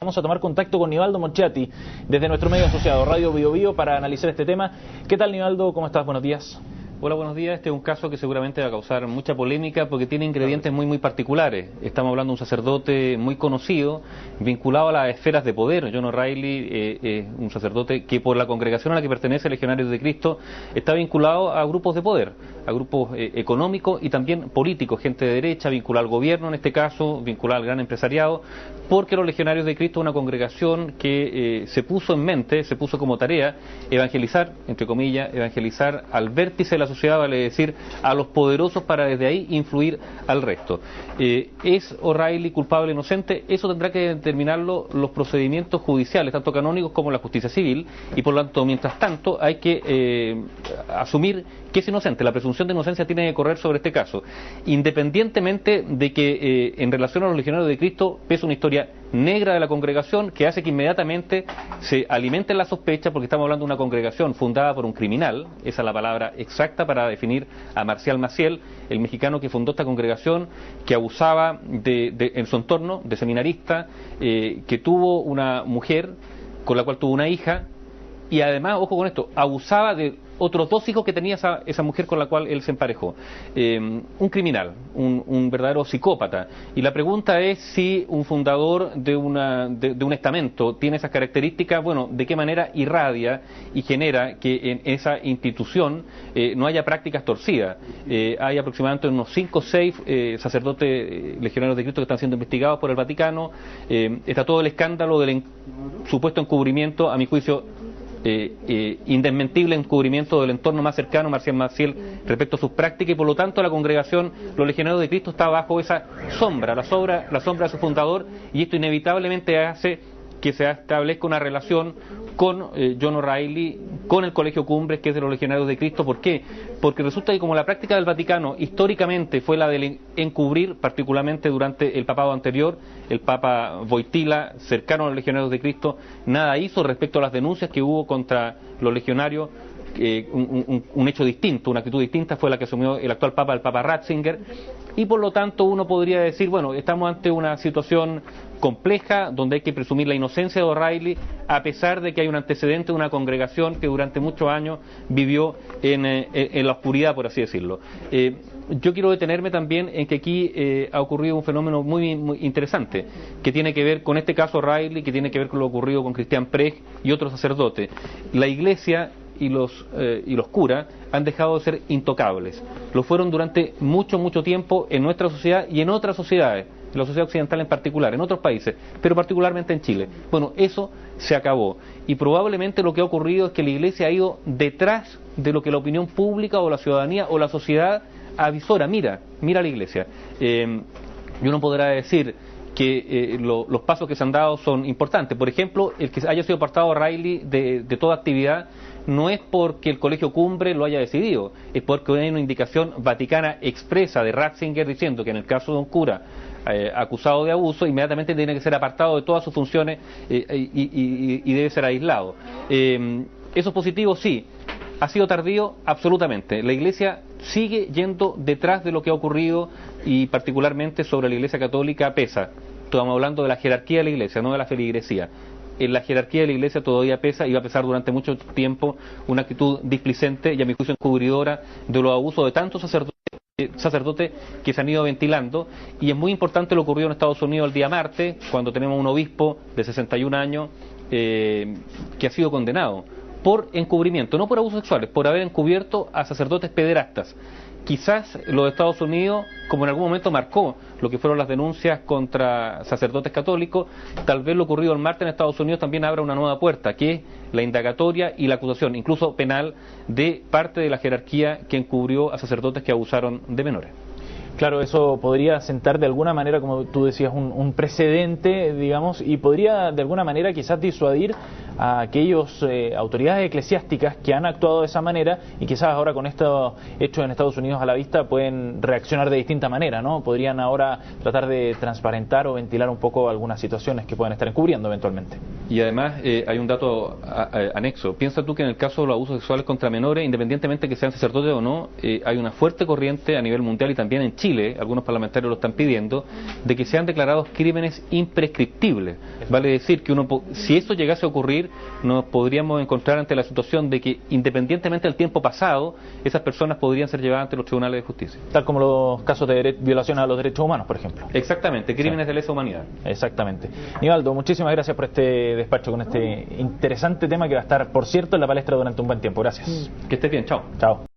Vamos a tomar contacto con Nivaldo Mochati desde nuestro medio asociado Radio Bio Bio para analizar este tema. ¿Qué tal, Nivaldo? ¿Cómo estás? Buenos días. Hola, buenos días. Este es un caso que seguramente va a causar mucha polémica porque tiene ingredientes muy particulares. Estamos hablando de un sacerdote muy conocido, vinculado a las esferas de poder. John O'Reilly es un sacerdote que por la congregación a la que pertenece, Legionarios de Cristo, está vinculado a grupos de poder, a grupos económicos y también políticos, gente de derecha, vinculada al gobierno en este caso, vinculada al gran empresariado, porque los Legionarios de Cristo es una congregación que se puso en mente, se puso como tarea evangelizar, entre comillas, evangelizar al vértice de la sociedad, vale decir, a los poderosos para desde ahí influir al resto. ¿Es O'Reilly culpable o inocente? Eso tendrá que determinarlo los procedimientos judiciales, tanto canónicos como la justicia civil, y por lo tanto, mientras tanto, hay que asumir que es inocente. La presunción de inocencia tiene que correr sobre este caso, independientemente de que en relación a los Legionarios de Cristo pesa una historia negra de la congregación que hace que inmediatamente se alimente la sospecha, porque estamos hablando de una congregación fundada por un criminal, esa es la palabra exacta para definir a Marcial Maciel, el mexicano que fundó esta congregación, que abusaba en su entorno de seminarista, que tuvo una mujer con la cual tuvo una hija, y además, ojo con esto, abusaba de otros dos hijos que tenía esa mujer con la cual él se emparejó. Un criminal, un verdadero psicópata. Y la pregunta es si un fundador de un estamento tiene esas características. Bueno, ¿de qué manera irradia y genera que en esa institución no haya prácticas torcidas? Hay aproximadamente unos 5 o 6 sacerdotes legionarios de Cristo que están siendo investigados por el Vaticano. Está todo el escándalo del supuesto encubrimiento, a mi juicio, indesmentible encubrimiento del entorno más cercano, Marcial Maciel, respecto a sus prácticas, y por lo tanto la congregación, los Legionarios de Cristo, está bajo esa sombra, la sombra de su fundador, y esto inevitablemente hace que se establezca una relación con John O'Reilly, con el Colegio Cumbres, que es de los Legionarios de Cristo. ¿Por qué? Porque resulta que como la práctica del Vaticano históricamente fue la de encubrir, particularmente durante el papado anterior, el Papa Wojtyla, cercano a los Legionarios de Cristo, nada hizo respecto a las denuncias que hubo contra los legionarios. Un hecho distinto, una actitud distinta fue la que asumió el actual Papa, el Papa Ratzinger, y por lo tanto uno podría decir, bueno, estamos ante una situación compleja donde hay que presumir la inocencia de O'Reilly, a pesar de que hay un antecedente de una congregación que durante muchos años vivió en la oscuridad, por así decirlo. Yo quiero detenerme también en que aquí ha ocurrido un fenómeno muy interesante, que tiene que ver con este caso O'Reilly, que tiene que ver con lo ocurrido con Christian Precht y otros sacerdotes. La Iglesia y los curas han dejado de ser intocables. Lo fueron durante mucho tiempo en nuestra sociedad y en otras sociedades, en la sociedad occidental en particular, en otros países, pero particularmente en Chile. Bueno, eso se acabó, y probablemente lo que ha ocurrido es que la Iglesia ha ido detrás de lo que la opinión pública o la ciudadanía o la sociedad avisora. Mira la Iglesia. Y uno podrá decir que los pasos que se han dado son importantes. Por ejemplo, el que haya sido apartado O'Reilly de toda actividad no es porque el Colegio Cumbre lo haya decidido, es porque hay una indicación vaticana expresa de Ratzinger diciendo que en el caso de un cura acusado de abuso, inmediatamente tiene que ser apartado de todas sus funciones y debe ser aislado. ¿Eso es positivo? Sí. ¿Ha sido tardío? Absolutamente. La Iglesia sigue yendo detrás de lo que ha ocurrido, y particularmente sobre la Iglesia Católica pesa. Estamos hablando de la jerarquía de la Iglesia, no de la feligresía. En la jerarquía de la Iglesia todavía pesa, y va a pesar durante mucho tiempo, una actitud displicente y a mi juicio encubridora de los abusos de tantos sacerdotes que se han ido ventilando. Y es muy importante lo ocurrido en Estados Unidos el día martes, cuando tenemos un obispo de 61 años que ha sido condenado por encubrimiento, no por abusos sexuales, por haber encubierto a sacerdotes pederastas. Quizás los Estados Unidos, como en algún momento marcó lo que fueron las denuncias contra sacerdotes católicos, tal vez lo ocurrido el martes en Estados Unidos también abra una nueva puerta, que es la indagatoria y la acusación, incluso penal, de parte de la jerarquía que encubrió a sacerdotes que abusaron de menores. Claro, eso podría sentar de alguna manera, como tú decías, un precedente, digamos, y podría de alguna manera quizás disuadir a aquellas autoridades eclesiásticas que han actuado de esa manera y quizás ahora con estos hechos en Estados Unidos a la vista pueden reaccionar de distinta manera, ¿no? Podrían ahora tratar de transparentar o ventilar un poco algunas situaciones que pueden estar encubriendo eventualmente. Y además hay un dato anexo. Piensa tú que en el caso de los abusos sexuales contra menores, independientemente que sean sacerdotes o no, hay una fuerte corriente a nivel mundial y también en Chile, algunos parlamentarios lo están pidiendo, de que sean declarados crímenes imprescriptibles. Vale decir que si eso llegase a ocurrir, nos podríamos encontrar ante la situación de que independientemente del tiempo pasado, esas personas podrían ser llevadas ante los tribunales de justicia. Tal como los casos de violación a los derechos humanos, por ejemplo. Exactamente, crímenes de lesa humanidad. Exactamente. Nivaldo, muchísimas gracias por este despacho con este interesante tema que va a estar, por cierto, en la palestra durante un buen tiempo. Gracias. Que estés bien, chao. Chao.